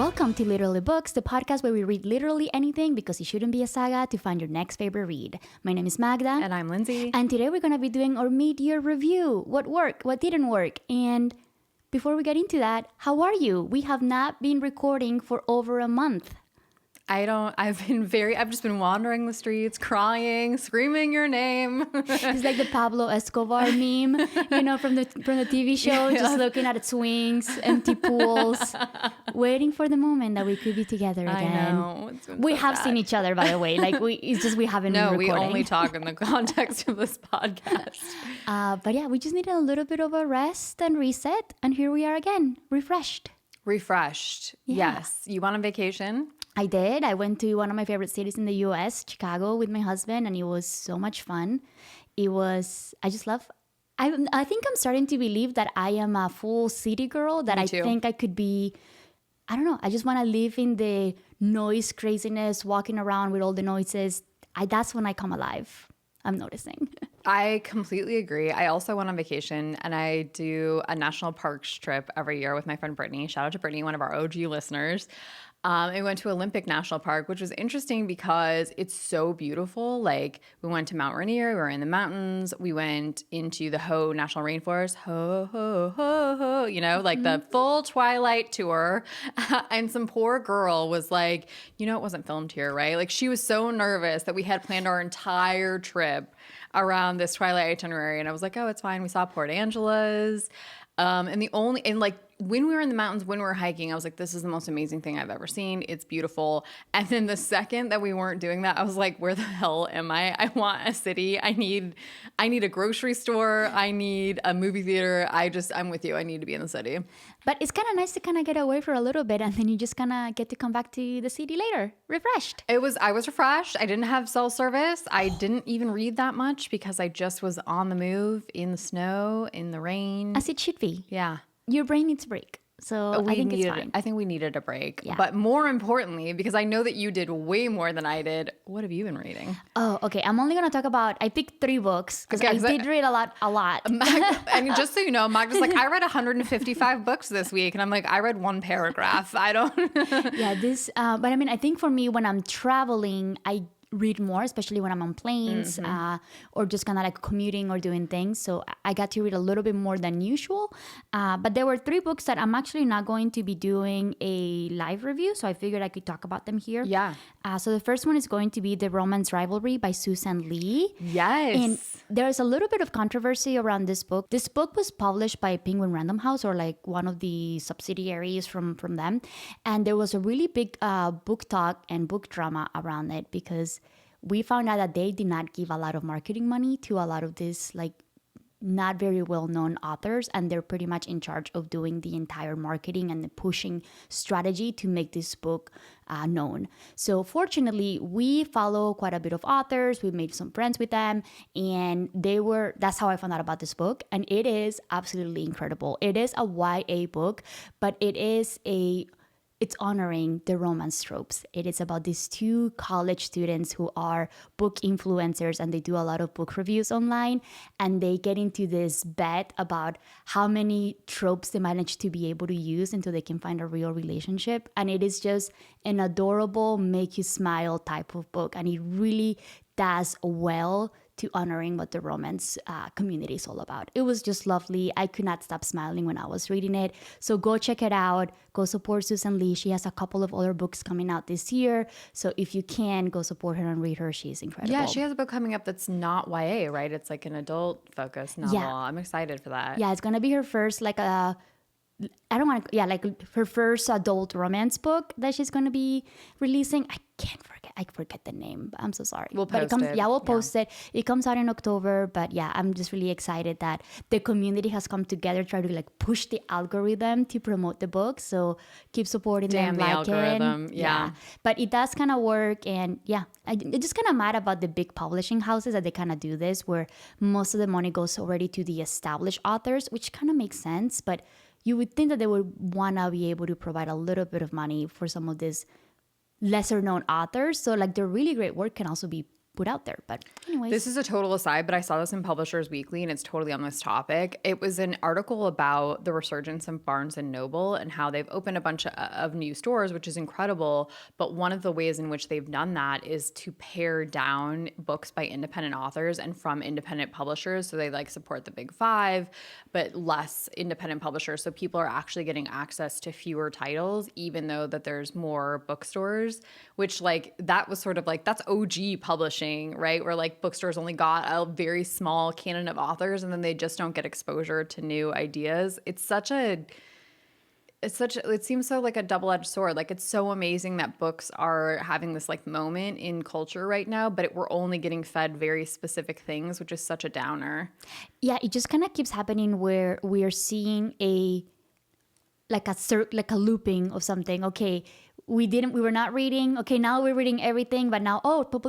Welcome to Literally Books, the podcast where we read literally anything because it shouldn't be a saga to find your next favorite read. My name is Magda. And I'm Lindsay. And today we're going to be doing our mid-year review. What worked, what didn't work. And before we get into that, how are you? We have not been recording for over a month. I've just been wandering the streets, crying, screaming your name. It's like the Pablo Escobar meme, from the TV show, just looking at swings, empty pools, waiting for the moment that we could be together again. I know. We have seen each other, by the way. It's just we haven't been recording. No, we only talk in the context of this podcast. But yeah, we just needed a little bit of a rest and reset. And here we are again, refreshed. Yeah. Yes. You went on vacation? I did. I went to one of my favorite cities in the U.S., Chicago, with my husband, and it was so much fun. I think I'm starting to believe that I am a full city girl, that Me I too. think I could be, I don't know, I just want to live in the noise craziness, walking around with all the noises. That's when I come alive, I'm noticing. I completely agree. I also went on vacation, and I do a national parks trip every year with my friend Brittany. Shout out to Brittany, one of our OG listeners. We went to Olympic National Park, which was interesting because it's so beautiful. Like, we went to Mount Rainier, we were in the mountains, we went into the Ho National Rainforest, the full Twilight tour. And some poor girl was like, it wasn't filmed here, right? Like, she was so nervous that we had planned our entire trip around this Twilight itinerary. And I was like, oh, it's fine. We saw Port Angeles. When we were in the mountains, when we were hiking, I was like, this is the most amazing thing I've ever seen. It's beautiful. And then the second that we weren't doing that, I was like, where the hell am I? I want a city. I need a grocery store. I need a movie theater. I'm with you. I need to be in the city. But it's kind of nice to kind of get away for a little bit, and then you just kind of get to come back to the city later, refreshed. I was refreshed. I didn't have cell service. I didn't even read that much because I just was on the move, in the snow, in the rain. As it should be. Yeah. Your brain needs a break. So I think it's fine. I think we needed a break. Yeah. But more importantly, because I know that you did way more than I did, what have you been reading? Oh, okay. I'm only going to talk about, I picked 3 books because I did read a lot. And just so you know, Magda's like, I read 155 books this week. And I'm like, I read 1 paragraph. I don't. Yeah, but I mean, I think for me, when I'm traveling, I read more, especially when I'm on planes or just kind of like commuting or doing things. So I got to read a little bit more than usual. But there were 3 books that I'm actually not going to be doing a live review. So I figured I could talk about them here. Yeah. So the first one is going to be The Romance Rivalry by Susan Leigh. Yes. And there's a little bit of controversy around this book. This book was published by Penguin Random House, or like one of the subsidiaries from them. And there was a really big book talk and book drama around it because we found out that they did not give a lot of marketing money to a lot of these like not very well-known authors, and they're pretty much in charge of doing the entire marketing and the pushing strategy to make this book known. So fortunately, we follow quite a bit of authors. We made some friends with them, and that's how I found out about this book. And it is absolutely incredible. It is a YA book, but it's honoring the romance tropes. It is about these 2 college students who are book influencers, and they do a lot of book reviews online, and they get into this bet about how many tropes they manage to be able to use until they can find a real relationship. And it is just an adorable, make you smile type of book. And it really does well to honoring what the romance community is all about. It was just lovely. I could not stop smiling when I was reading it. So go check it out. Go support Susan Leigh. She has a couple of other books coming out this year. So if you can, go support her and read her. She's incredible. Yeah, she has a book coming up that's not YA, right? It's like an adult-focused novel. Yeah. I'm excited for that. Yeah, it's going to be her first, her first adult romance book that she's going to be releasing. I forget the name, but I'm so sorry. We'll post it. Yeah, we'll post it. It comes out in October, but yeah, I'm just really excited that the community has come together, try to like push the algorithm to promote the book. So keep supporting them, the algorithm. Yeah. But it does kind of work, and yeah, I'm just kind of mad about the big publishing houses that they kind of do this, where most of the money goes already to the established authors, which kind of makes sense, but you would think that they would want to be able to provide a little bit of money for some of these lesser known authors. So like their really great work can also be put out there. But anyways. This is a total aside, but I saw this in Publishers Weekly and it's totally on this topic. It was an article about the resurgence of Barnes & Noble and how they've opened a bunch of new stores, which is incredible. But one of the ways in which they've done that is to pare down books by independent authors and from independent publishers. So they like support the big five, but less independent publishers. So people are actually getting access to fewer titles, even though that there's more bookstores, which like that was sort of like, that's OG publishing, right? Where like bookstores only got a very small canon of authors and then they just don't get exposure to new ideas. It seems so like a double-edged sword. Like it's so amazing that books are having this like moment in culture right now, but we're only getting fed very specific things, which is such a downer. Yeah, it just kind of keeps happening where we are seeing a looping of something. Okay, we were not reading. Okay, now we're reading everything, but now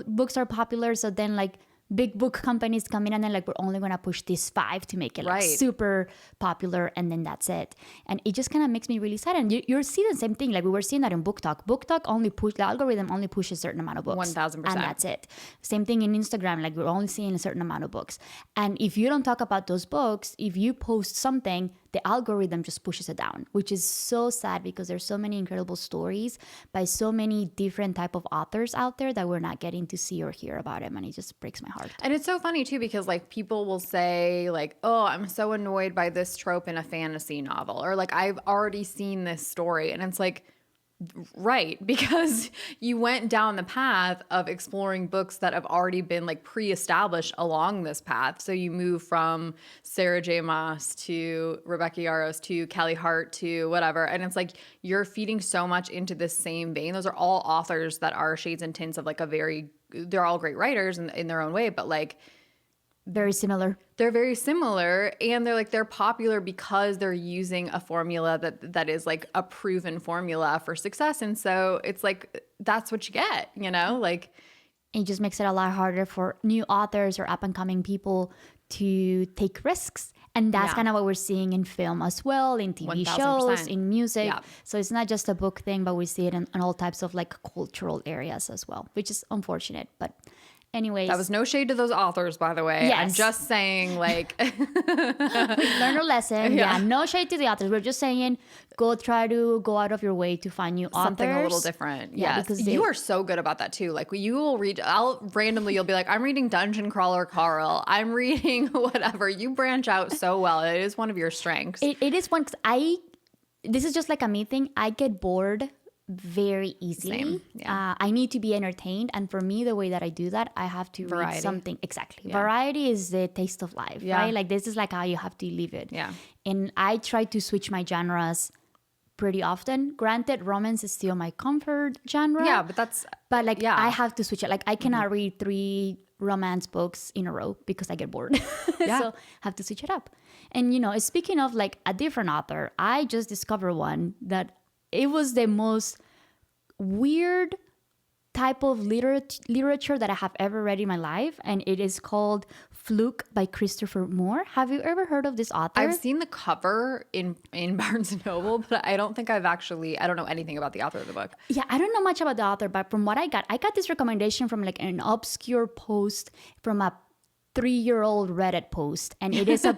books are popular. So then like big book companies come in and then like we're only gonna push these 5 to make it like super popular, and then that's it. And it just kind of makes me really sad. And you're seeing the same thing. Like we were seeing that in Book Talk. The algorithm only pushes a certain amount of books. 1000%. And that's it. Same thing in Instagram. Like we're only seeing a certain amount of books. And if you don't talk about those books, if you post something, the algorithm just pushes it down, which is so sad because there's so many incredible stories by so many different type of authors out there that we're not getting to see or hear about them. And it just breaks my heart. And it's so funny too, because like people will say like, oh, I'm so annoyed by this trope in a fantasy novel, or like I've already seen this story. And it's like, right, because you went down the path of exploring books that have already been like pre-established along this path. So you move from Sarah J. Maas to Rebecca Yarros to Kelly Hart to whatever. And it's like you're feeding so much into this same vein. Those are all authors that are shades and tints of like they're all great writers in their own way, but like very similar. They're very similar, and they're popular because they're using a formula that is like a proven formula for success. And so it's like that's what you get, you know? Like it just makes it a lot harder for new authors or up and coming people to take risks. And that's kind of what we're seeing in film as well, in TV 1000%. shows, in music. Yeah. So it's not just a book thing, but we see it in all types of like cultural areas as well, which is unfortunate. But anyways. That was no shade to those authors, by the way. Yes. I'm just saying, like... Learn a lesson. Yeah, no shade to the authors. We're just saying, try to go out of your way to find new authors. Something a little different. Yeah, yes. because you are so good about that, too. Like, you will read... you'll be like, I'm reading Dungeon Crawler Carl. I'm reading whatever. You branch out so well. It is one of your strengths. It is one... This is just like a me thing. I get bored very easily. Same. Yeah. I need to be entertained, and for me the way that I do that, I have to read something. Exactly. Yeah. Variety is the taste of life, right? Like this is like how you have to live it. Yeah. And I try to switch my genres pretty often. Granted, romance is still my comfort genre. Yeah, but I have to switch it. Like I cannot read 3 romance books in a row because I get bored. Yeah. So I have to switch it up. And speaking of like a different author, I just discovered one that it was the most weird type of literature that I have ever read in my life, and it is called Fluke by Christopher Moore. Have you ever heard of this author? I've seen the cover in Barnes & Noble, but I don't think I don't know anything about the author of the book. Yeah, I don't know much about the author, but from what I got this recommendation from like an obscure post from a 3-year-old Reddit post, and it is it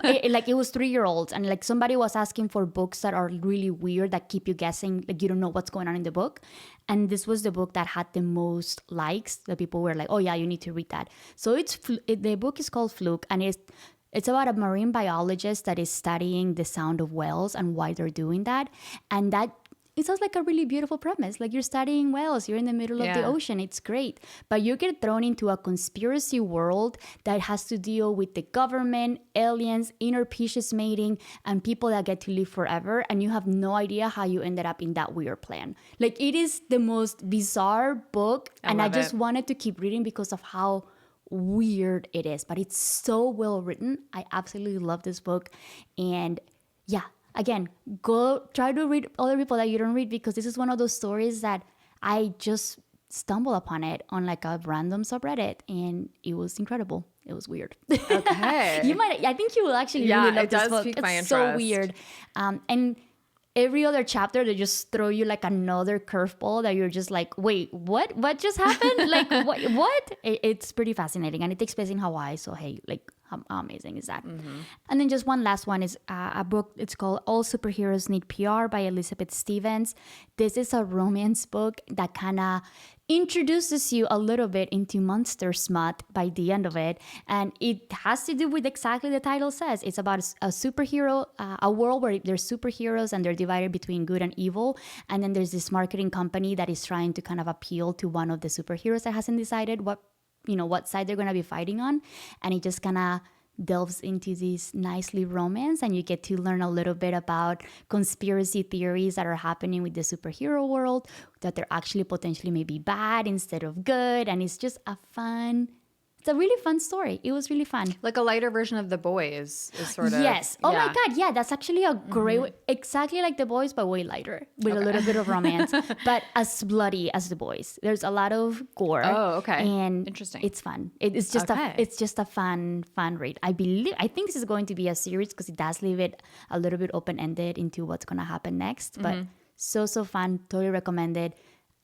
was 3-year-olds, and like somebody was asking for books that are really weird that keep you guessing, like you don't know what's going on in the book, and this was the book that had the most likes. The people were like, oh yeah, you need to read that. So the book is called Fluke, and it's about a marine biologist that is studying the sound of whales and why they're doing that, and that it sounds like a really beautiful premise. Like you're studying whales, you're in the middle of the ocean, it's great. But you get thrown into a conspiracy world that has to deal with the government, aliens, interpecies mating, and people that get to live forever. And you have no idea how you ended up in that weird plan. Like it is the most bizarre book. I just wanted to keep reading because of how weird it is. But it's so well written. I absolutely love this book. And yeah. Again, go try to read other people that you don't read, because this is one of those stories that I just stumbled upon it on like a random subreddit, and it was incredible. It was weird. Okay. I think you will actually really love this book. Pique my it's interest. so weird. And every other chapter they just throw you like another curveball that you're just like, wait, what just happened? Like what? It's pretty fascinating, and it takes place in Hawaii. So hey, like how amazing is that? And then just one last one is a book. It's called All Superheroes Need PR by Elizabeth Stevens. This is a romance book that kind of introduces you a little bit into monster smut by the end of it, and it has to do with exactly the title says. It's about a superhero, a world where there's superheroes and they're divided between good and evil, and then there's this marketing company that is trying to kind of appeal to one of the superheroes that hasn't decided what side they're going to be fighting on, and it just kind of delves into this nicely romance, and you get to learn a little bit about conspiracy theories that are happening with the superhero world, that they're actually potentially maybe bad instead of good, and it's just it's a really fun story. It was really fun. Like a lighter version of The Boys is sort of. Yes. Oh my God. Yeah, that's actually a great, exactly like The Boys, but way lighter with a little bit of romance, but as bloody as The Boys. There's a lot of gore. Oh, okay. And interesting. It's fun. It's just a fun read. I think this is going to be a series because it does leave it a little bit open-ended into what's going to happen next. But so fun. Totally recommended.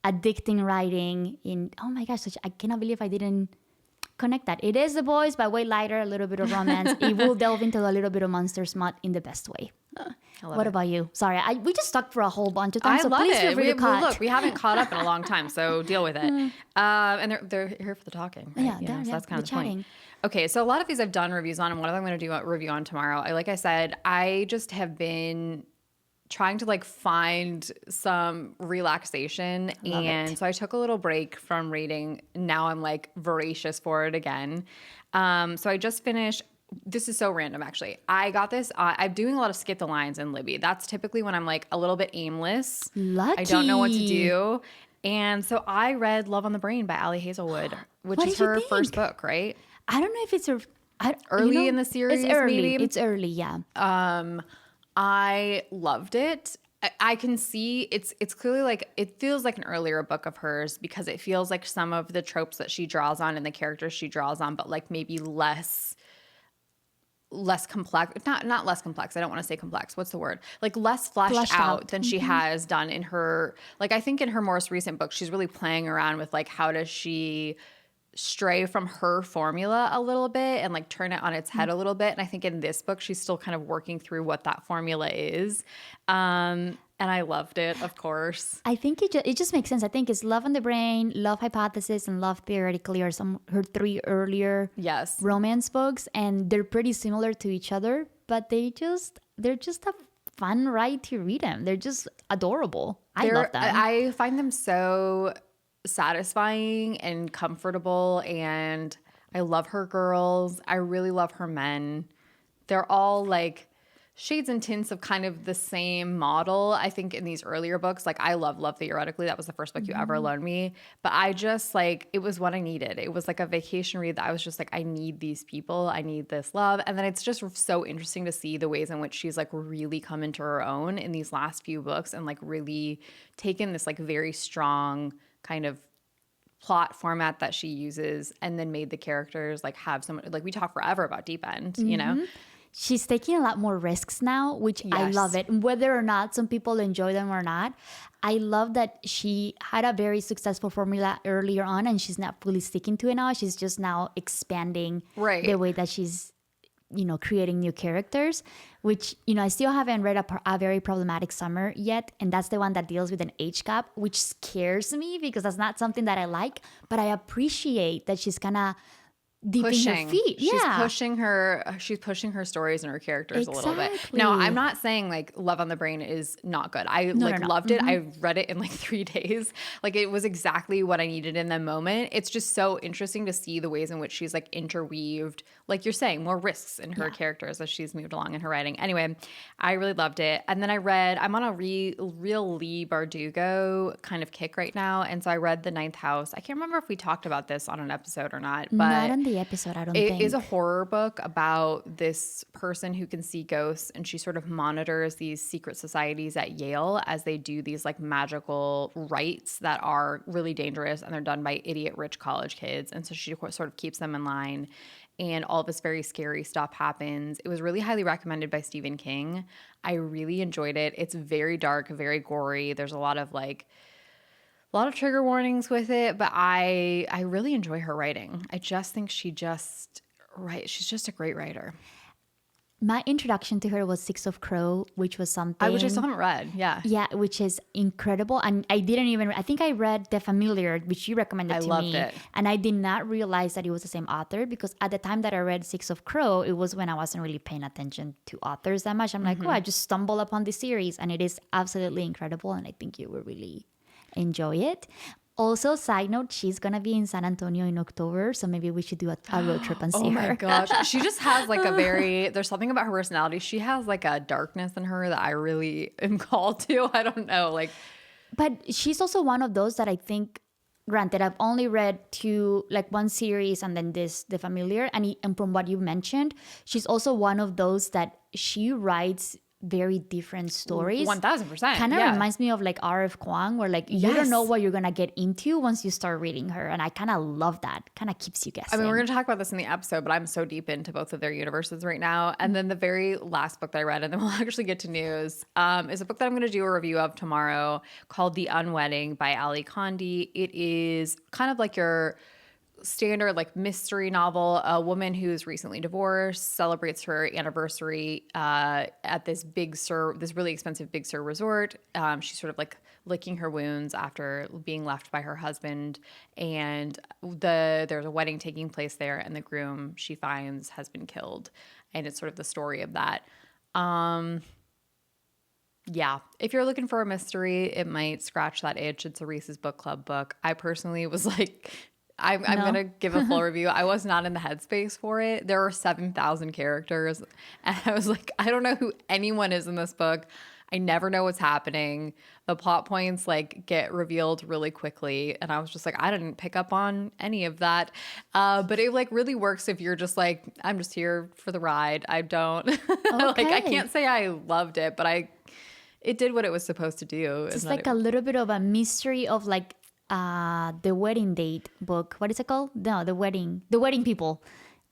Addicting writing oh my gosh, I cannot believe I didn't connect that. It is The Boys, but way lighter, a little bit of romance. It will delve into a little bit of monster smut in the best way. What about you? Sorry, we just stuck for a whole bunch of time. I love it. Look, we haven't caught up in a long time, so deal with it. And they're here for the talking. Right? Yeah, so that's kind of the chatting. point. Okay, so a lot of these I've done reviews on, and one of them I'm going to do a review on tomorrow. Like I said, I just have been trying to like find some relaxation, and so I took a little break from reading. Now I'm like voracious for it again. So I just finished. This is so random, actually. I got this. I'm doing a lot of skip the lines in Libby. That's typically when I'm like a little bit aimless. Lucky. I don't know what to do. And so I read Love on the Brain by Ali Hazelwood, which is her first book, right? I don't know if it's early in the series. It's early. Maybe? It's early, yeah. I loved it. I can see it's clearly like it feels like an earlier book of hers because it feels like some of the tropes that she draws on and the characters she draws on, but like maybe less complex. Not less complex. I don't want to say complex. What's the word? Like less fleshed out than she has done in her. Like I think in her most recent book, she's really playing around with like how does she stray from her formula a little bit and like turn it on its head a little bit. And I think in this book, she's still kind of working through what that formula is. And I loved it, of course. I think it just makes sense. I think it's Love on the Brain, Love Hypothesis, and Love Theoretically are her three earlier romance books. And they're pretty similar to each other, but they're just a fun ride to read them. They're just adorable. I love them. I find them so satisfying and comfortable, and I love her girls. I really love her men. They're all like shades and tints of kind of the same model. I think in these earlier books, like I love Theoretically. That was the first book you ever loaned me, but I just like, it was what I needed. It was like a vacation read that I was just like, I need these people. I need this love. And then it's just so interesting to see the ways in which she's like really come into her own in these last few books and like really taken this like very strong kind of plot format that she uses and then made the characters like have some, like we talk forever about Deep End, you know? She's taking a lot more risks now, which I love it. Whether or not some people enjoy them or not, I love that she had a very successful formula earlier on and she's not fully sticking to it now. She's just now expanding the way that she's, creating new characters, which, I still haven't read a very problematic summer yet. And that's the one that deals with an age gap, which scares me because that's not something that I like. But I appreciate that she's kind of dipping her feet. She's pushing her stories and her characters a little bit. Now, I'm not saying like Love on the Brain is not good. I loved it. I read it in like 3 days. Like it was exactly what I needed in the moment. It's just so interesting to see the ways in which she's like interweaved, like you're saying, more risks in her characters as she's moved along in her writing. Anyway, I really loved it. And then I'm on a real Leigh Bardugo kind of kick right now. And so I read The Ninth House. I can't remember if we talked about this on an episode or not, but the episode, I don't It think. is a horror book about this person who can see ghosts, and she sort of monitors these secret societies at Yale as they do these like magical rites that are really dangerous, and they're done by idiot rich college kids. And so she sort of keeps them in line, and all this very scary stuff happens. It was really highly recommended by Stephen King. I really enjoyed it. It's very dark, very gory. There's a lot of trigger warnings with it, but I really enjoy her writing. I just think she's just a great writer. My introduction to her was Six of Crow, which was something... Which I still haven't read, yeah. Yeah, which is incredible. And I think I read The Familiar, which you recommended to me. I loved it. And I did not realize that it was the same author, because at the time that I read Six of Crow, it was when I wasn't really paying attention to authors that much. I'm like, I just stumbled upon this series, and it is absolutely incredible, and I think you will really enjoy it. Also, side note, she's going to be in San Antonio in October, so maybe we should do a road trip and see her. Oh my gosh. She just has like there's something about her personality. She has like a darkness in her that I really am called to. I don't know. But she's also one of those that I think, granted, I've only read one series and then The Familiar. And from what you mentioned, she's also one of those that she writes very different stories. 1000%. Kind of reminds me of like R.F. Kuang, where you don't know what you're gonna get into once you start reading her, and I kind of love that. Kind of keeps you guessing. I mean, we're gonna talk about this in the episode, but I'm so deep into both of their universes right now. And then the very last book that I read, and then we'll actually get to news, is a book that I'm gonna do a review of tomorrow called The Unwedding by Ali Condie. It is kind of like your standard mystery novel. A woman who's recently divorced celebrates her anniversary at this really expensive Big Sur resort. She's sort of licking her wounds after being left by her husband, and there's a wedding taking place there, and the groom she finds has been killed, and it's sort of the story of that. Yeah, if you're looking for a mystery, it might scratch that itch. It's a Reese's Book Club book. I personally was like, I'm going to give a full review. I was not in the headspace for it. There are 7,000 characters. And I was like, I don't know who anyone is in this book. I never know what's happening. The plot points get revealed really quickly. And I was just like, I didn't pick up on any of that. But it really works if you're just like, I'm just here for the ride. I don't Okay. I can't say I loved it, but it did what it was supposed to do. It's a little bit of a mystery of the wedding date book. What is it called? No, the wedding people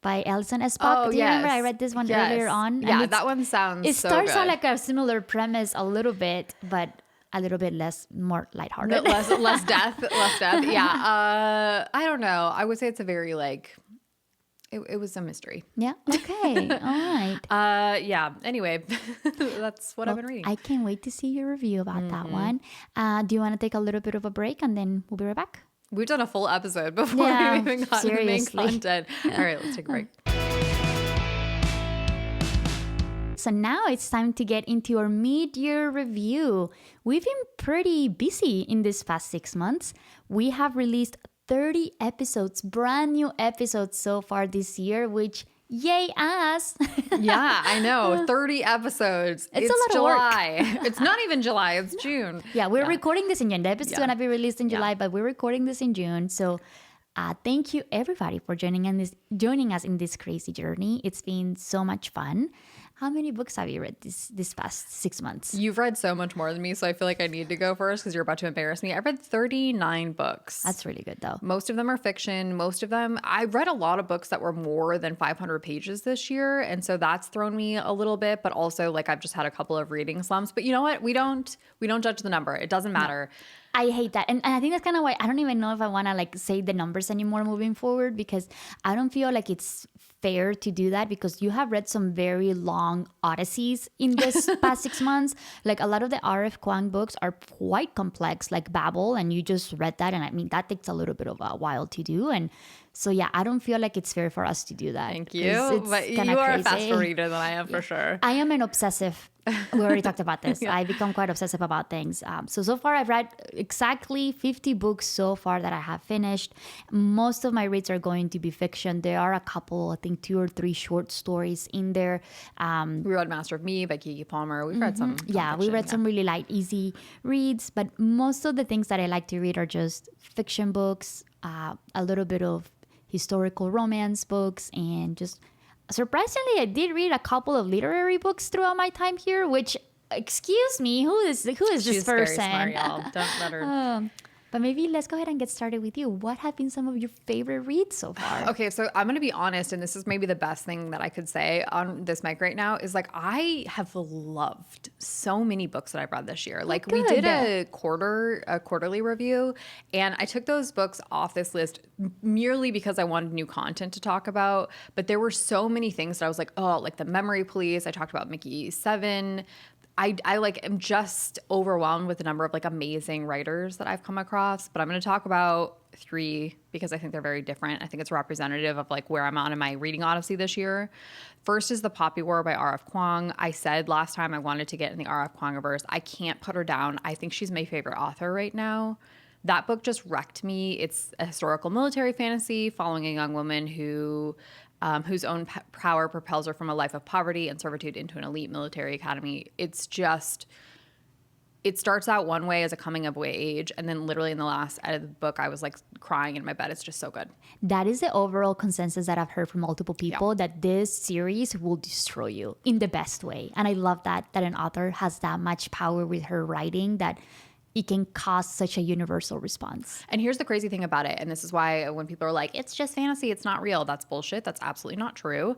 by Alison Espach. Do you remember? I read this one earlier on. Yeah, that one sounds. It so starts good. out like a similar premise, a little bit, but a little bit more lighthearted. less death. Yeah. I don't know. I would say it's a very It was a mystery. Yeah. Okay. All right. Yeah. Anyway, that's what I've been reading. I can't wait to see your review about that one. Do you want to take a little bit of a break and then we'll be right back? We've done a full episode before we even got to the main content. All right, let's take a break. So now it's time to get into our mid-year review. We've been pretty busy in these past 6 months. We have released 30 episodes, brand new episodes so far this year, which yay us. Yeah, I know. 30 episodes. It's a lot July. of work. It's not even July, it's June. Yeah, we're recording this in June. The episode's going to be released in July, but we're recording this in June. So thank you everybody for joining us in this crazy journey. It's been so much fun. How many books have you read this past 6 months? You've read so much more than me, so I feel like I need to go first because you're about to embarrass me. I've read 39 books. That's really good, though. Most of them are fiction. Most of them, I read a lot of books that were more than 500 pages this year, and so that's thrown me a little bit. But also, I've just had a couple of reading slumps. But you know what? We don't judge the number. It doesn't matter. No. I hate that. And I think that's kind of why I don't even know if I want to say the numbers anymore moving forward, because I don't feel like it's fair to do that, because you have read some very long odysseys in this past 6 months. A lot of the R.F. Kuang books are quite complex, like Babel, and you just read that. And I mean, that takes a little bit of a while to do. And so, yeah, I don't feel like it's fair for us to do that. Thank you. But you are a faster reader than I am, for sure. I am an obsessive. We already talked about this. I become quite obsessive about things. So far, I've read exactly 50 books so far that I have finished. Most of my reads are going to be fiction. There are a couple, I think 2 or 3 short stories in there. We read Master of Me by Keke Palmer. We've read some. Yeah, we read some really light, easy reads. But most of the things that I like to read are just fiction books, a little bit of historical romance books, and just surprisingly, I did read a couple of literary books throughout my time here, which, excuse me, who is this She's person? very smart, y'all. Don't let her. But maybe let's go ahead and get started with you. What have been some of your favorite reads so far? Okay, so I'm going to be honest, and this is maybe the best thing that I could say on this mic right now is like I have loved so many books that I've read this year. Like we did a quarterly review, and I took those books off this list merely because I wanted new content to talk about. But there were so many things that I was like, oh, like The Memory Police. I talked about Mickey 7. I like am just overwhelmed with the number of like amazing writers that I've come across, but I'm going to talk about 3 because I think they're very different. I think it's representative of like where I'm on in my reading odyssey this year. First is The Poppy War by R.F. Kuang. I said last time I wanted to get in the R.F. Kuangiverse. I can't put her down. I think she's my favorite author right now. That book just wrecked me. It's a historical military fantasy following a young woman whose own power propels her from a life of poverty and servitude into an elite military academy. It's just, it starts out one way as a coming of age, and then literally in the last end of the book, I was like crying in my bed. It's just so good. That is the overall consensus that I've heard from multiple people, that this series will destroy you in the best way. And I love that an author has that much power with her writing that it can cause such a universal response. And here's the crazy thing about it, and this is why when people are like, it's just fantasy, it's not real, that's bullshit. That's absolutely not true.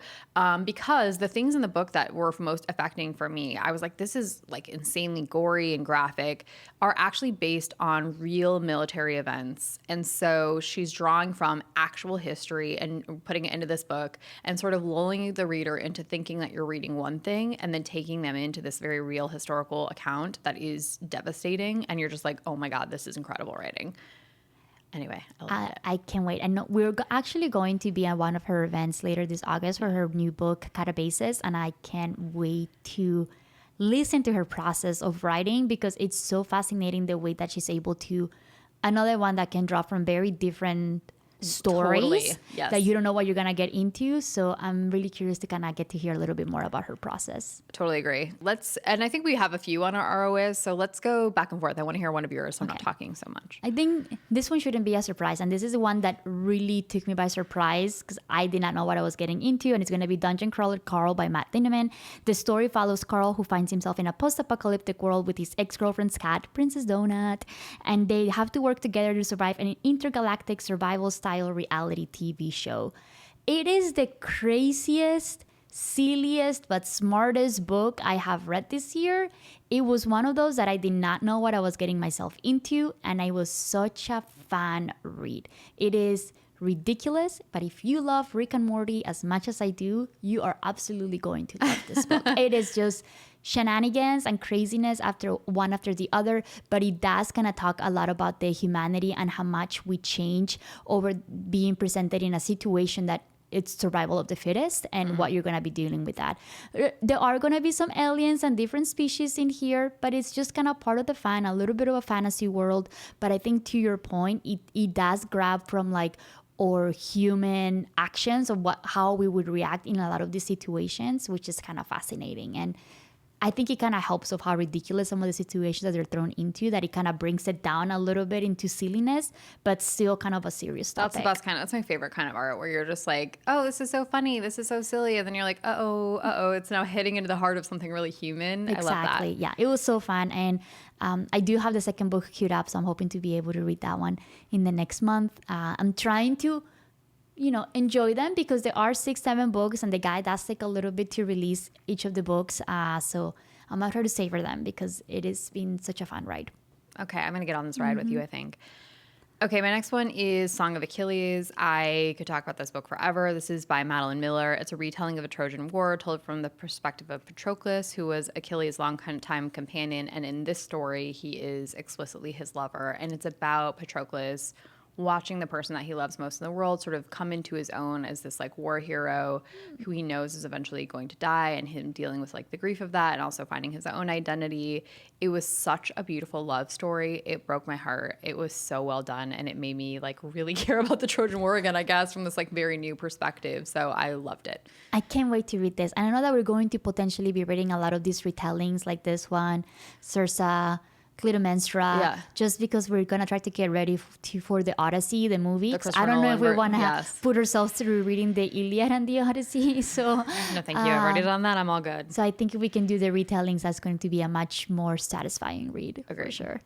Because the things in the book that were most affecting for me, I was like, this is like insanely gory and graphic, are actually based on real military events. And so she's drawing from actual history and putting it into this book and sort of lulling the reader into thinking that you're reading one thing and then taking them into this very real historical account that is devastating. And you're just like, oh my God, this is incredible writing. Anyway, I love it. I can't wait. And we're actually going to be at one of her events later this August for her new book, Catabasis. And I can't wait to listen to her process of writing because it's so fascinating the way that she's able to, another one that can draw from very different stories Totally. Yes. that you don't know what you're going to get into. So I'm really curious to kind of get to hear a little bit more about her process. Totally agree. And I think we have a few on our ROAs, so let's go back and forth. I want to hear one of yours, so I'm not talking so much. I think this one shouldn't be a surprise. And this is the one that really took me by surprise because I did not know what I was getting into. And it's going to be Dungeon Crawler Carl by Matt Dinniman. The story follows Carl, who finds himself in a post-apocalyptic world with his ex-girlfriend's cat, Princess Donut. And they have to work together to survive in an intergalactic survival-style reality TV show. It is the craziest, silliest, but smartest book I have read this year. It was one of those that I did not know what I was getting myself into, and I was such a fun read. It is ridiculous, but if you love Rick and Morty as much as I do, you are absolutely going to love this book. It is just shenanigans and craziness one after the other, but it does kind of talk a lot about the humanity and how much we change over being presented in a situation that it's survival of the fittest and what you're going to be dealing with that. There are going to be some aliens and different species in here, but it's just kind of part of the fun, a little bit of a fantasy world. But I think to your point, it does grab from like or human actions of how we would react in a lot of these situations, which is kind of fascinating. And I think it kind of helps of how ridiculous some of the situations that they're thrown into, that it kind of brings it down a little bit into silliness, but still kind of a serious topic. That's the best kind. That's my favorite kind of art, where you're just like, oh, this is so funny, this is so silly, and then you're like, uh-oh, it's now hitting into the heart of something really human. Exactly. I love that. Yeah, it was so fun. And I do have the second book queued up, so I'm hoping to be able to read that one in the next month. I'm trying to enjoy them because there are 6-7 books and the guy does take a little bit to release each of the books. So I'm out here to savor them because it has been such a fun ride. Okay, I'm going to get on this ride with you, I think. Okay, my next one is Song of Achilles. I could talk about this book forever. This is by Madeline Miller. It's a retelling of a Trojan War told from the perspective of Patroclus, who was Achilles' longtime companion. And in this story, he is explicitly his lover. And it's about Patroclus watching the person that he loves most in the world sort of come into his own as this like war hero who he knows is eventually going to die, and him dealing with like the grief of that and also finding his own identity. It was such a beautiful love story. It broke my heart. It was so well done, and it made me like really care about the Trojan War again, I guess, from this like very new perspective. So I loved it. I can't wait to read this. And I know that we're going to potentially be reading a lot of these retellings like this one, Circe, Clytemnestra, Yeah. just because we're gonna try to get ready for the Odyssey, the movie. 'Cause I Christopher don't know if we Nolan want to yes. put ourselves through reading the Iliad and the Odyssey. So No, thank you. I've already done that. I'm all good. so I think if we can do the retellings, that's going to be a much more satisfying read for Agreed. sure.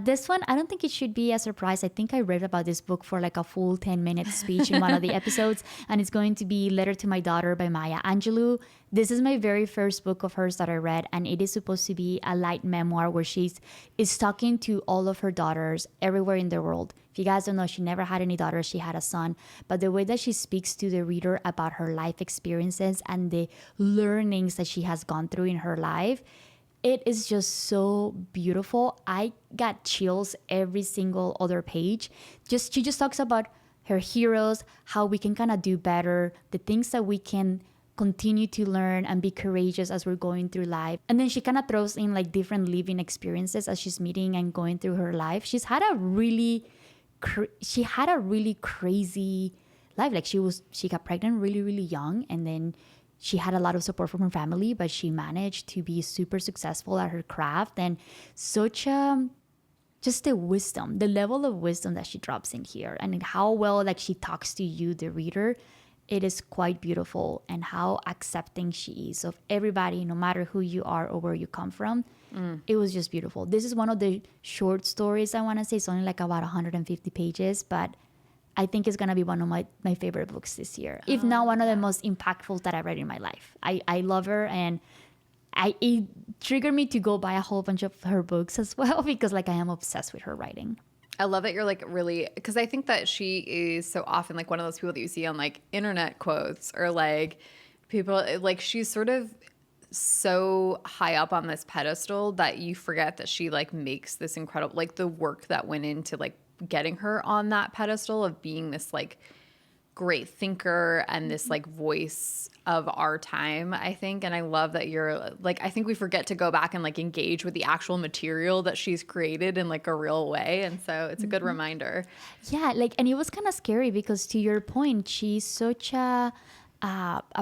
This one, I don't think it should be a surprise. I think I read about this book for like a full 10-minute speech in one of the episodes, and it's going to be Letter to My Daughter by Maya Angelou. This is my very first book of hers that I read, and it is supposed to be a light memoir where is talking to all of her daughters everywhere in the world. If you guys don't know, she never had any daughters, she had a son. But the way that she speaks to the reader about her life experiences and the learnings that she has gone through in her life, it is just so beautiful. I got chills every single other page. She just talks about her heroes, how we can kind of do better, the things that we can continue to learn and be courageous as we're going through life. And then she kind of throws in like different living experiences as she's meeting and going through her life. She's had a really crazy life. Like she got pregnant really, really young, and then she had a lot of support from her family, but she managed to be super successful at her craft. And just the wisdom, the level of wisdom that she drops in here, and how well like she talks to you, the reader, it is quite beautiful. And how accepting she is of everybody, no matter who you are or where you come from. It was just beautiful. This is one of the short stories, I want to say. It's only like about 150 pages, but I think it's going to be one of my favorite books this year. If not one of the most impactful that I've read in my life. I love her, and it triggered me to go buy a whole bunch of her books as well, because like I am obsessed with her writing. I love that you're like really, because I think that she is so often like one of those people that you see on like internet quotes or like people, like she's sort of so high up on this pedestal that you forget that she like makes this incredible, like the work that went into like getting her on that pedestal of being this like great thinker and this like voice of our time, I think. And I love that you're like, I think we forget to go back and like engage with the actual material that she's created in like a real way. And so it's a good reminder. Yeah, like, and it was kind of scary because to your point, she's such a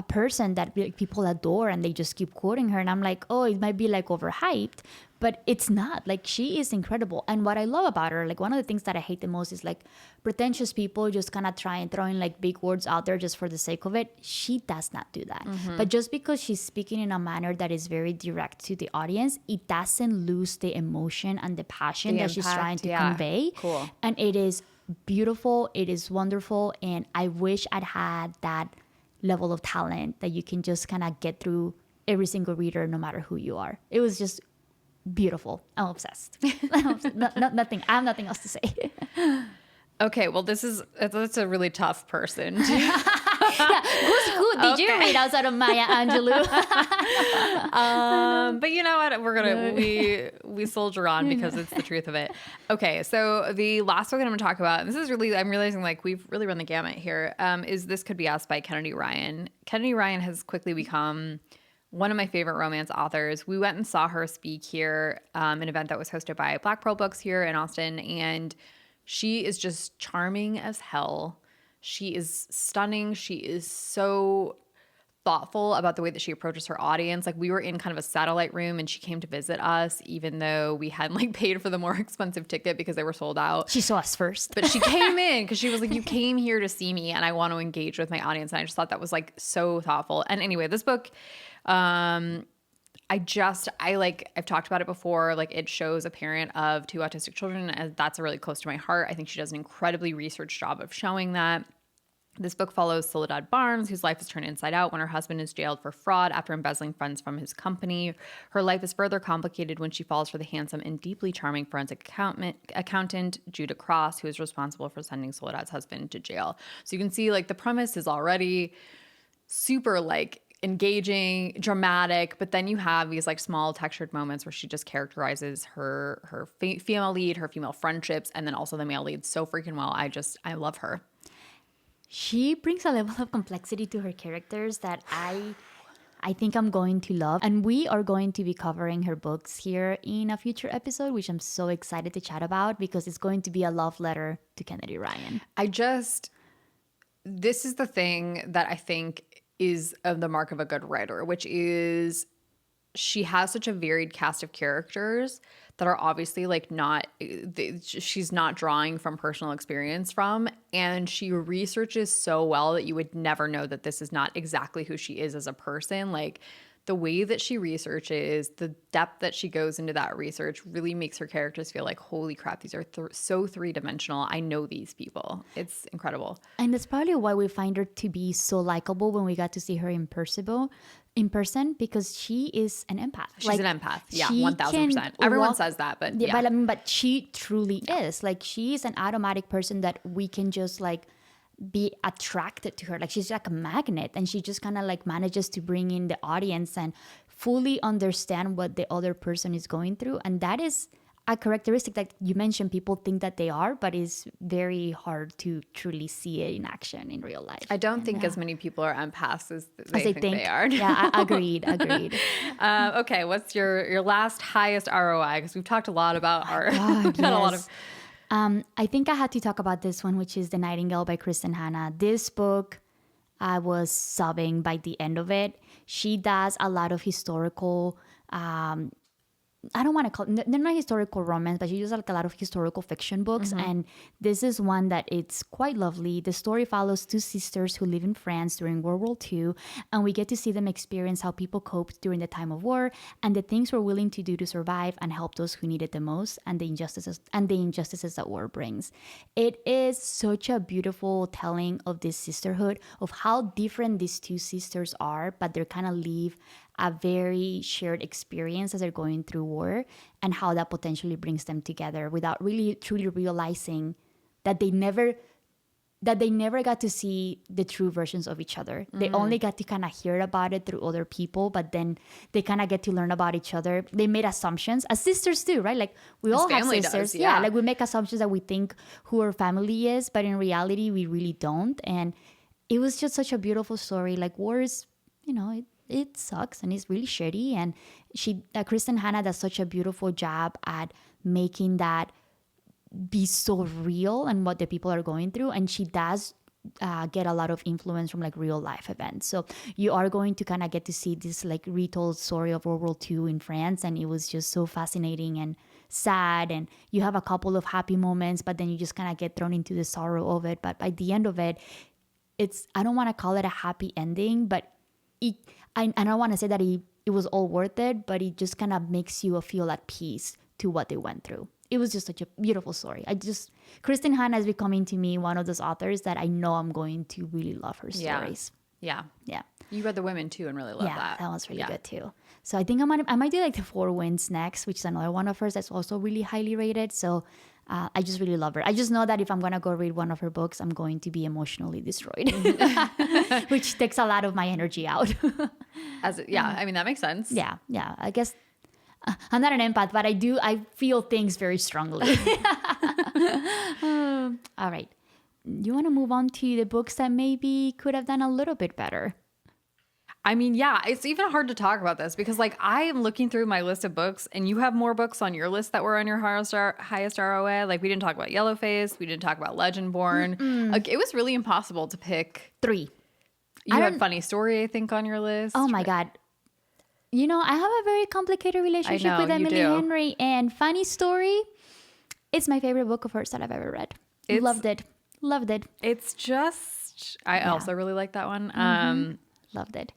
person that like, people adore, and they just keep quoting her. And I'm like, oh, it might be like overhyped, but it's not. Like, she is incredible. And what I love about her, like one of the things that I hate the most is like pretentious people just kind of try and throw in like big words out there just for the sake of it. She does not do that. But just because she's speaking in a manner that is very direct to the audience, it doesn't lose the emotion and the passion that she's trying to convey. Cool. And it is beautiful. It is wonderful. And I wish I'd had that level of talent that you can just kind of get through every single reader, no matter who you are. It was just beautiful. I'm obsessed. Nothing. I have nothing else to say. Okay, well, that's a really tough person. Yeah, who did you read outside of Maya Angelou? But you know what? We soldier on because it's the truth of it. Okay, so the last book that I'm going to talk about, and this is really, I'm realizing like we've really run the gamut here, is This Could Be Us by Kennedy Ryan. Kennedy Ryan has quickly become one of my favorite romance authors. We went and saw her speak here, an event that was hosted by Black Pearl Books here in Austin, and she is just charming as hell. She is stunning. She is so thoughtful about the way that she approaches her audience. Like, we were in kind of a satellite room and she came to visit us, even though we hadn't like paid for the more expensive ticket because they were sold out. She saw us first. But she came in because she was like, you came here to see me and I want to engage with my audience. And I just thought that was like so thoughtful. And anyway, this book, I've talked about it before. Like, it shows a parent of two autistic children, and that's really close to my heart. I think she does an incredibly researched job of showing that. This book follows Soledad Barnes, whose life is turned inside out when her husband is jailed for fraud after embezzling funds from his company. Her life is further complicated when she falls for the handsome and deeply charming forensic accountant, Judah Cross, who is responsible for sending Soledad's husband to jail. So you can see, like, the premise is already super, like, engaging, dramatic, but then you have these like small textured moments where she just characterizes her female lead, her female friendships, and then also the male lead so freaking well. I love her. She brings a level of complexity to her characters that I think I'm going to love. And we are going to be covering her books here in a future episode, which I'm so excited to chat about because it's going to be a love letter to Kennedy Ryan. This is the thing that I think is the mark of a good writer, which is she has such a varied cast of characters that are obviously like she's not drawing from personal experience from, and she researches so well that you would never know that this is not exactly who she is as a person. Like the way that she researches, the depth that she goes into that research really makes her characters feel like, holy crap, these are so three-dimensional. I know these people. It's incredible. And that's probably why we find her to be so likable when we got to see her in person, because she is an empath. She's an empath. Yeah, 1000%. Everyone says that, but yeah. But she truly is. Like, she is an automatic person that we can just like be attracted to her. Like, she's like a magnet, and she just kind of like manages to bring in the audience and fully understand what the other person is going through. And that is a characteristic that you mentioned people think that they are, but it's very hard to truly see it in action in real life. I don't think as many people are empaths as they think they are. Yeah, agreed. Okay, what's your last highest ROI? Because we've talked a lot about our God, yes. I think I had to talk about this one, which is The Nightingale by Kristen Hanna. This book, I was sobbing by the end of it. She does a lot of historical I don't want to call it, they're not historical romance, but she does like a lot of historical fiction books. Mm-hmm. And this is one that it's quite lovely. The story follows two sisters who live in France during World War II. And we get to see them experience how people coped during the time of war and the things we're willing to do to survive and help those who need it the most, and the injustices that war brings. It is such a beautiful telling of this sisterhood, of how different these two sisters are, but they're kind of live a very shared experience as they're going through war, and how that potentially brings them together without really truly realizing that they never got to see the true versions of each other. Mm-hmm. They only got to kind of hear about it through other people, but then they kind of get to learn about each other. They made assumptions, as sisters do, right? Like, we all have sisters. Does, yeah. Like, we make assumptions that we think who our family is, but in reality, we really don't. And it was just such a beautiful story. Like, war is, it sucks and it's really shitty, and Kristen Hanna does such a beautiful job at making that be so real and what the people are going through. And she does get a lot of influence from like real life events, so you are going to kind of get to see this like retold story of World War II in France, and it was just so fascinating and sad, and you have a couple of happy moments, but then you just kind of get thrown into the sorrow of it. But by the end of it, I don't want to call it a happy ending, but I don't want to say that it was all worth it, but it just kind of makes you feel at peace to what they went through. It was just such a beautiful story. Kristen Hanna is becoming to me one of those authors that I know I'm going to really love her stories. Yeah. You read The Women too and really love that. Yeah, that one's really good too. So I think I might do like The Four Winds next, which is another one of hers that's also really highly rated. So I just really love her. I just know that if I'm going to go read one of her books, I'm going to be emotionally destroyed, which takes a lot of my energy out. I mean, that makes sense. Yeah. I guess I'm not an empath, but I feel things very strongly. All right. You want to move on to the books that maybe could have done a little bit better? I mean, yeah, it's even hard to talk about this because like I am looking through my list of books, and you have more books on your list that were on your highest ROA. Like, we didn't talk about Yellowface. We didn't talk about Legendborn. Like, it was really impossible to pick 3. You had Funny Story, I think, on your list. Oh my God. I have a very complicated relationship with Emily Henry, and Funny Story, it's my favorite book of hers that I've ever read. Loved it. It's just, I also really like that one. Loved it.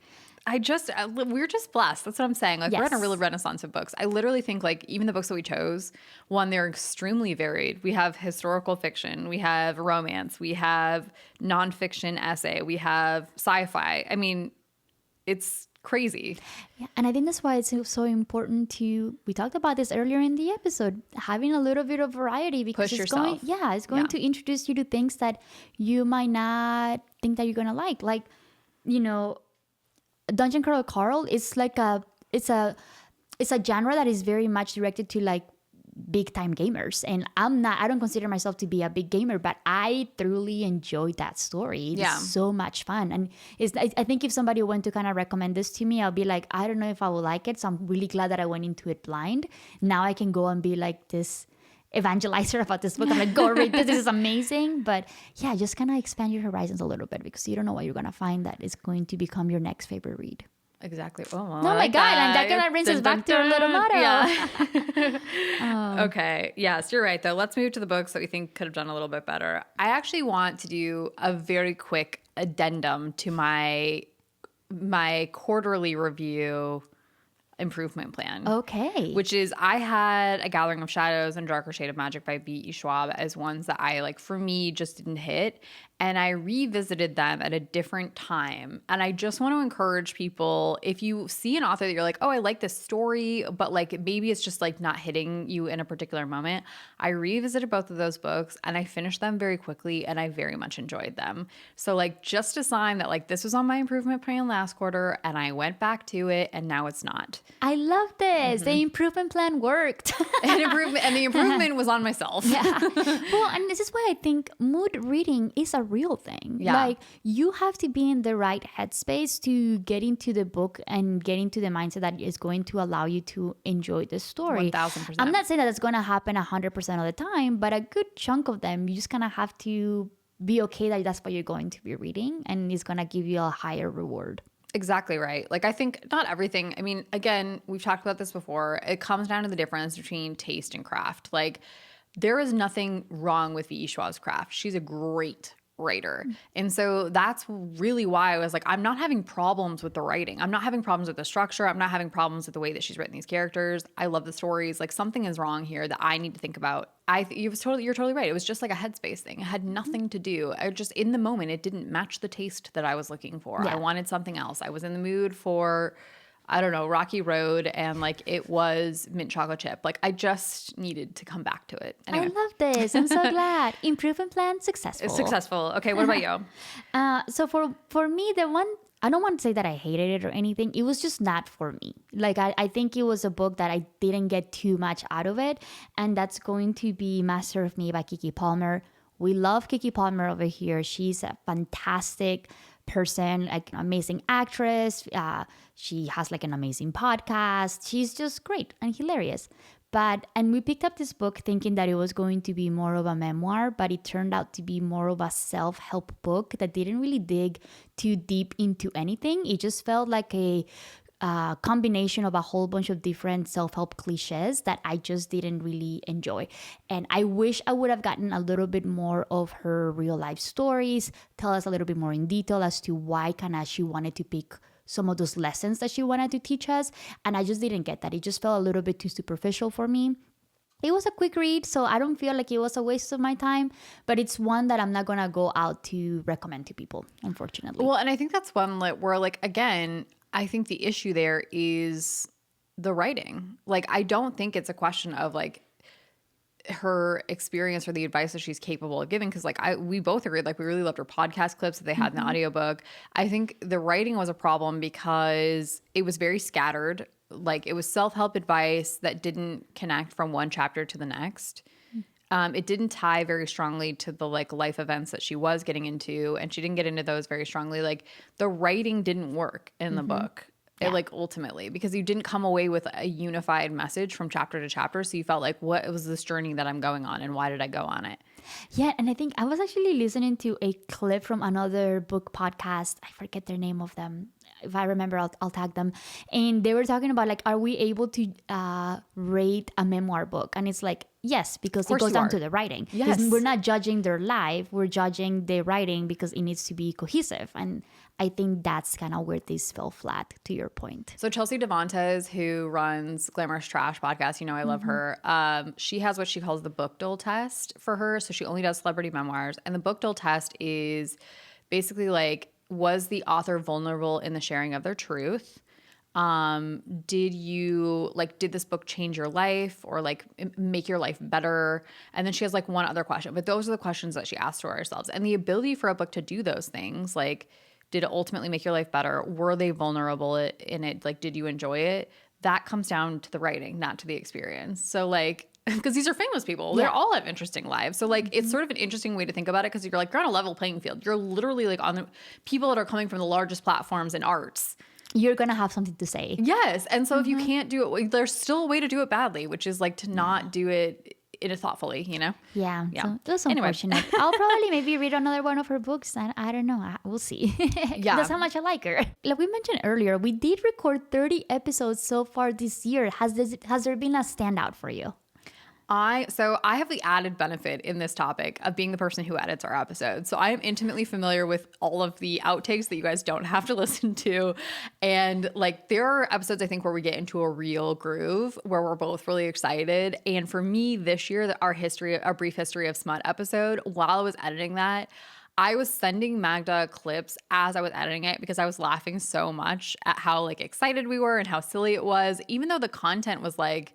We're just blessed. That's what I'm saying. Like, we're in a real renaissance of books. I literally think like even the books that we chose, one, they're extremely varied. We have historical fiction, we have romance, we have nonfiction essay, we have sci-fi. I mean, it's crazy. Yeah, and I think that's why it's so important we talked about this earlier in the episode, having a little bit of variety, because it's going to introduce you to things that you might not think that you're going to like. Like, Dungeon Crawl Carl is like it's a genre that is very much directed to like big time gamers, and I don't consider myself to be a big gamer, but I thoroughly enjoyed that story. It's so much fun, and I think if somebody went to kind of recommend this to me, I'll be like, I don't know if I will like it, so I'm really glad that I went into it blind. Now I can go and be like this evangelizer about this book. I'm like, go read this. This is amazing. But yeah, just kind of expand your horizons a little bit, because you don't know what you're going to find that is going to become your next favorite read. Exactly. Oh, well, Oh my God. And that kind of brings us back to our little motto. Yeah. Okay. Yes, you're right, though. Let's move to the books that we think could have done a little bit better. I actually want to do a very quick addendum to my quarterly review improvement plan. Okay. Which is, I had A Gathering of Shadows and Darker Shade of Magic by B.E. Schwab as ones that I, like, for me, just didn't hit. And I revisited them at a different time. And I just want to encourage people, if you see an author that you're like, oh, I like this story, but like maybe it's just like not hitting you in a particular moment. I revisited both of those books and I finished them very quickly and I very much enjoyed them. So like just a sign that like this was on my improvement plan last quarter and I went back to it and now it's not. I love this. The improvement plan worked. And the improvement was on myself. Yeah. Well, and this is why I think mood reading is a real thing. Yeah. Like you have to be in the right headspace to get into the book and get into the mindset that is going to allow you to enjoy the story. 1000%. I'm not saying that it's going to happen 100% of the time, but a good chunk of them, you just kind of have to be okay that that's what you're going to be reading and it's going to give you a higher reward. Exactly right. Like I think not everything, I mean, again, we've talked about this before. It comes down to the difference between taste and craft. Like there is nothing wrong with V.E. Schwab's craft. She's a great writer. And so that's really why I was like, I'm not having problems with the writing. I'm not having problems with the structure. I'm not having problems with the way that she's written these characters. I love the stories. Like something is wrong here that I need to think about. You're totally right. It was just like a headspace thing. It had nothing to do. I just, in the moment, it didn't match the taste that I was looking for. Yeah. I wanted something else. I was in the mood for, I don't know, Rocky Road, and like it was mint chocolate chip. Like I just needed to come back to it. Anyway. I love this. I'm so glad. Improvement plan successful. It's successful. Okay, what about you? So for me, the one, I don't want to say that I hated it or anything. It was just not for me. Like I think it was a book that I didn't get too much out of it. And that's going to be Master of Me by Keke Palmer. We love Keke Palmer over here. She's a fantastic person, like an amazing actress. She has like an amazing podcast. She's just great and hilarious. And we picked up this book thinking that it was going to be more of a memoir, but it turned out to be more of a self-help book that didn't really dig too deep into anything. It just felt like a combination of a whole bunch of different self-help cliches that I just didn't really enjoy. And I wish I would have gotten a little bit more of her real life stories, tell us a little bit more in detail as to why kind of she wanted to pick some of those lessons that she wanted to teach us. And I just didn't get that. It just felt a little bit too superficial for me. It was a quick read, so I don't feel like it was a waste of my time, but it's one that I'm not going to go out to recommend to people, unfortunately. Well, and I think that's one where, like, again, I think the issue there is the writing. Like, I don't think it's a question of, like, her experience or the advice that she's capable of giving, because like we both agreed, like we really loved her podcast clips that they had in the audiobook. I think the writing was a problem because it was very scattered. Like it was self-help advice that didn't connect from one chapter to the next. It didn't tie very strongly to the like life events that she was getting into, and she didn't get into those very strongly. Like the writing didn't work in the book. Yeah. Like ultimately, because you didn't come away with a unified message from chapter to chapter. So you felt like, what was this journey that I'm going on and why did I go on it? Yeah. And I think I was actually listening to a clip from another book podcast. I forget the name of them. If I remember, I'll tag them. And they were talking about like, are we able to rate a memoir book? And it's like, yes, because it goes down to the writing. Yes. We're not judging their life. We're judging the writing because it needs to be cohesive. And I think that's kind of where this fell flat, to your point. So Chelsea Devontes, who runs Glamorous Trash podcast, you know I love her. She has what she calls the book dole test for her. So she only does celebrity memoirs. And the book dole test is basically like, was the author vulnerable in the sharing of their truth? Did this book change your life or like make your life better? And then she has like one other question, but those are the questions that she asked to ourselves. And the ability for a book to do those things, like, did it ultimately make your life better? Were they vulnerable in it? Like, did you enjoy it? That comes down to the writing, not to the experience. So like, because these are famous people. They all have interesting lives. So like, it's sort of an interesting way to think about it, because you're like, you're on a level playing field. You're literally like on the people that are coming from the largest platforms in arts. You're going to have something to say. Yes. And so if you can't do it, there's still a way to do it badly, which is like to not do it in it thoughtfully, you know? Yeah. Yeah. So that's Anyway. unfortunate. I'll probably maybe read another one of her books. I don't know. We'll see. Yeah. That's how much I like her. Like we mentioned earlier, we did record 30 episodes so far this year. Has there been a standout for you? So I have the added benefit in this topic of being the person who edits our episodes. So I am intimately familiar with all of the outtakes that you guys don't have to listen to. And like there are episodes I think where we get into a real groove where we're both really excited. And for me this year, our brief history of smut episode, while I was editing that, I was sending Magda clips as I was editing it because I was laughing so much at how like excited we were and how silly it was, even though the content was like,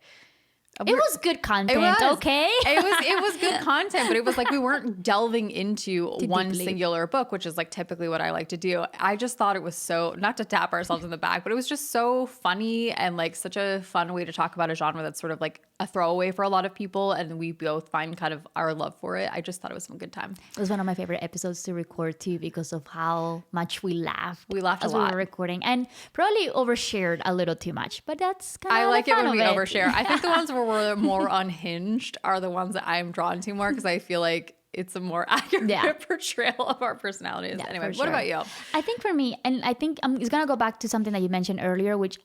it was good content, okay? It was good content, but it was like we weren't delving into one deeply. singular book, which is like typically what I like to do. I just thought it was so, not to tap ourselves in the back, but it was just so funny and like such a fun way to talk about a genre that's sort of like a throwaway for a lot of people, and we both find kind of our love for it. I just thought it was some good time. It was one of my favorite episodes to record too because of how much we laughed. We laughed as a lot. we were recording, and probably overshared a little too much. But that's kind of I like the it fun when we of it. overshare. I think the ones where we're more unhinged are the ones that I'm drawn to more because I feel like it's a more accurate portrayal of our personalities. Yeah, anyway, for what sure. about you? I think for me, and I think it's gonna go back to something that you mentioned earlier, which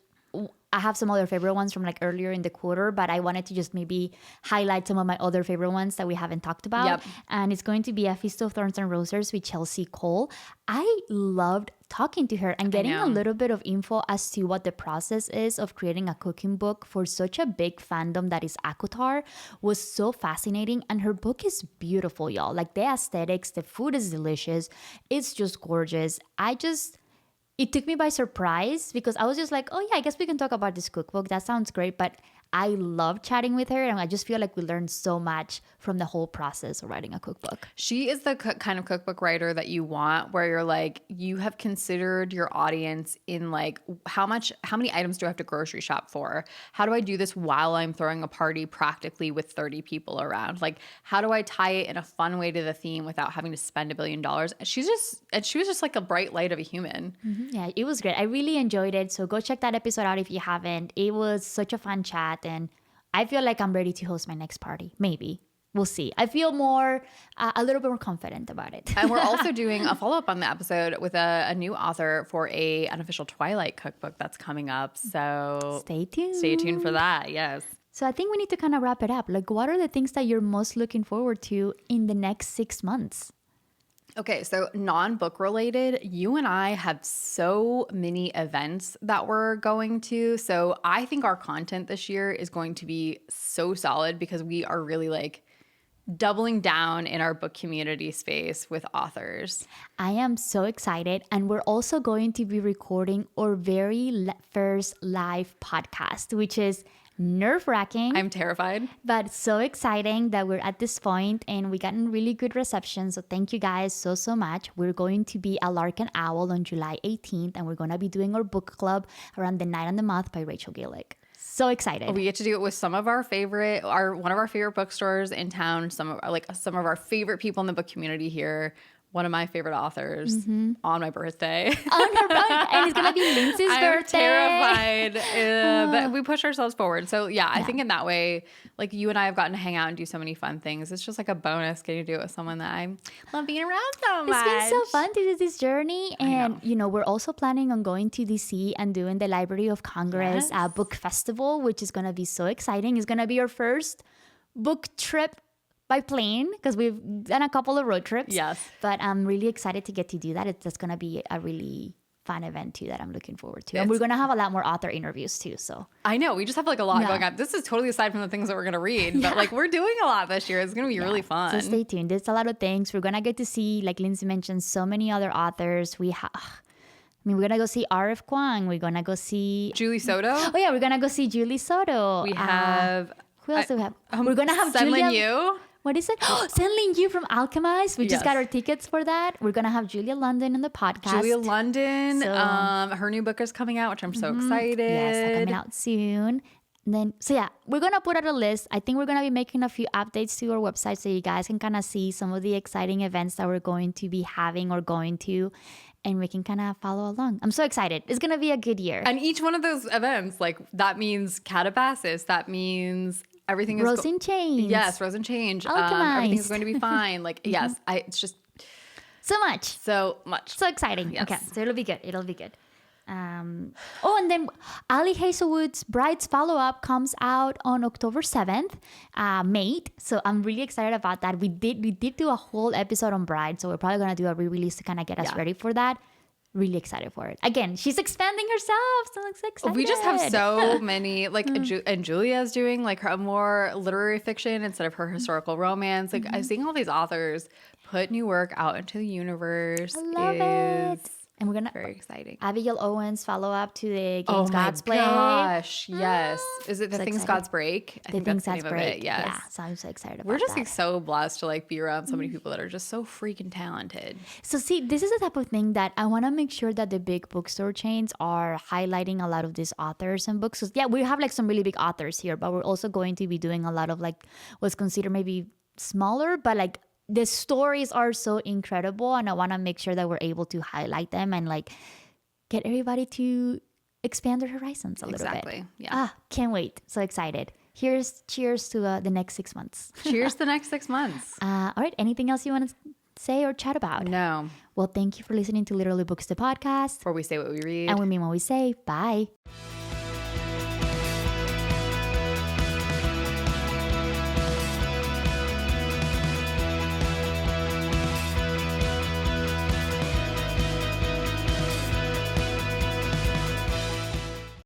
I have some other favorite ones from like earlier in the quarter, but I wanted to just maybe highlight some of my other favorite ones that we haven't talked about. Yep. And it's going to be A Feast of Thorns and Roses with Chelsea Cole. I loved talking to her and getting a little bit of info as to what the process is of creating a cooking book for such a big fandom that is ACOTAR was so fascinating. And her book is beautiful, y'all. Like the aesthetics, the food is delicious. It's just gorgeous. It took me by surprise because I was just like, oh yeah, I guess we can talk about this cookbook. That sounds great. But I love chatting with her, and I just feel like we learned so much from the whole process of writing a cookbook. She is the kind of cookbook writer that you want, where you're like, you have considered your audience in like, how many items do I have to grocery shop for? How do I do this while I'm throwing a party practically with 30 people around? Like, how do I tie it in a fun way to the theme without having to spend $1 billion? She was just like a bright light of a human. Mm-hmm. Yeah, it was great. I really enjoyed it. So go check that episode out if you haven't. It was such a fun chat, and I feel like I'm ready to host my next party. Maybe. We'll see. I feel a little bit more confident about it. And we're also doing a follow-up on the episode with a new author for an unofficial Twilight cookbook that's coming up. So Stay tuned. Stay tuned for that. Yes. So I think we need to kind of wrap it up. Like, what are the things that you're most looking forward to in the next 6 months? Okay, so non-book related, you and I have so many events that we're going to. So I think our content this year is going to be so solid because we are really like doubling down in our book community space with authors. I am so excited. And we're also going to be recording our very first live podcast, which is nerve-wracking. I'm terrified. But so exciting that we're at this point and we gotten really good reception. So thank you guys so much. We're going to be at Lark and Owl on July 18th, and we're going to be doing our book club around The Night on the Moth by Rachel Gillick. So excited. We get to do it with some of our favorite, one of our favorite bookstores in town, some of our favorite people in the book community here. One of my favorite authors on my birthday. On her birthday. And it's going to be Lindsay's birthday. I'm terrified. But we push ourselves forward. So yeah, I think in that way, like you and I have gotten to hang out and do so many fun things. It's just like a bonus getting to do it with someone that I love being around so much. It's been so fun to do this journey. And, we're also planning on going to DC and doing the Library of Congress book festival, which is going to be so exciting. It's going to be our first book trip by plane because we've done a couple of road trips. Yes. But I'm really excited to get to do that. That's going to be a really fun event too that I'm looking forward to. And we're going to have a lot more author interviews too. So I know we just have like a lot going on. This is totally aside from the things that we're going to read, but like we're doing a lot this year. It's going to be really fun. So stay tuned. There's a lot of things. We're going to get to see, like Lindsay mentioned, so many other authors. We're going to go see R.F. Kuang. We're going to go see Julie Soto. Oh yeah, we're going to go see Julie Soto. We have who else do we have? We're going to have Senlin Julia. Yu. What is it? Senlin Yu from Alchemist. We just got our tickets for that. We're going to have Julia London on the podcast. Julia London. Her new book is coming out, which I'm so excited. Yes, coming out soon. And then, we're going to put out a list. I think we're going to be making a few updates to our website so you guys can kind of see some of the exciting events that we're going to be having or going to. And we can kind of follow along. I'm so excited. It's going to be a good year. And each one of those events, like that means Calabasas. That means everything is Rose in Chains. Yes, Rose and Change. Alchemized. Everything's going to be fine. Like, yes, it's just So much. so much. So exciting. Yes. Okay, so it'll be good. It'll be good. And then Ali Hazelwood's Bride's follow-up comes out on October 7th, Mate. So I'm really excited about that. We did do a whole episode on Bride, so we're probably going to do a re-release to kind of get us ready for that. Really excited for it. Again, she's expanding herself, so I'm so excited. We just have so many, like, and Julia's doing like her more literary fiction instead of her historical romance. Like, I'm seeing all these authors put new work out into the universe. I love it. And we're gonna very exciting. Abigail Owens follow up to the Games God's Play. Gosh, yes. Is it the Things excited. God's Break? I The think Things that's God's the name of Break. it. Yes. Yeah, so I'm so excited about We're just that. like so blessed to like be around so many people that are just so freaking talented. So see, this is the type of thing that I want to make sure that the big bookstore chains are highlighting a lot of these authors and books. So yeah, we have like some really big authors here, but we're also going to be doing a lot of like what's considered maybe smaller, but like the stories are so incredible, and I want to make sure that we're able to highlight them and like get everybody to expand their horizons a little bit. Exactly. Yeah. Can't wait. So excited. Cheers to the next 6 months. Cheers the next 6 months. All right. Anything else you want to say or chat about? No. Well, thank you for listening to Literally Books, the podcast. Where we say what we read. And we mean what we say. Bye.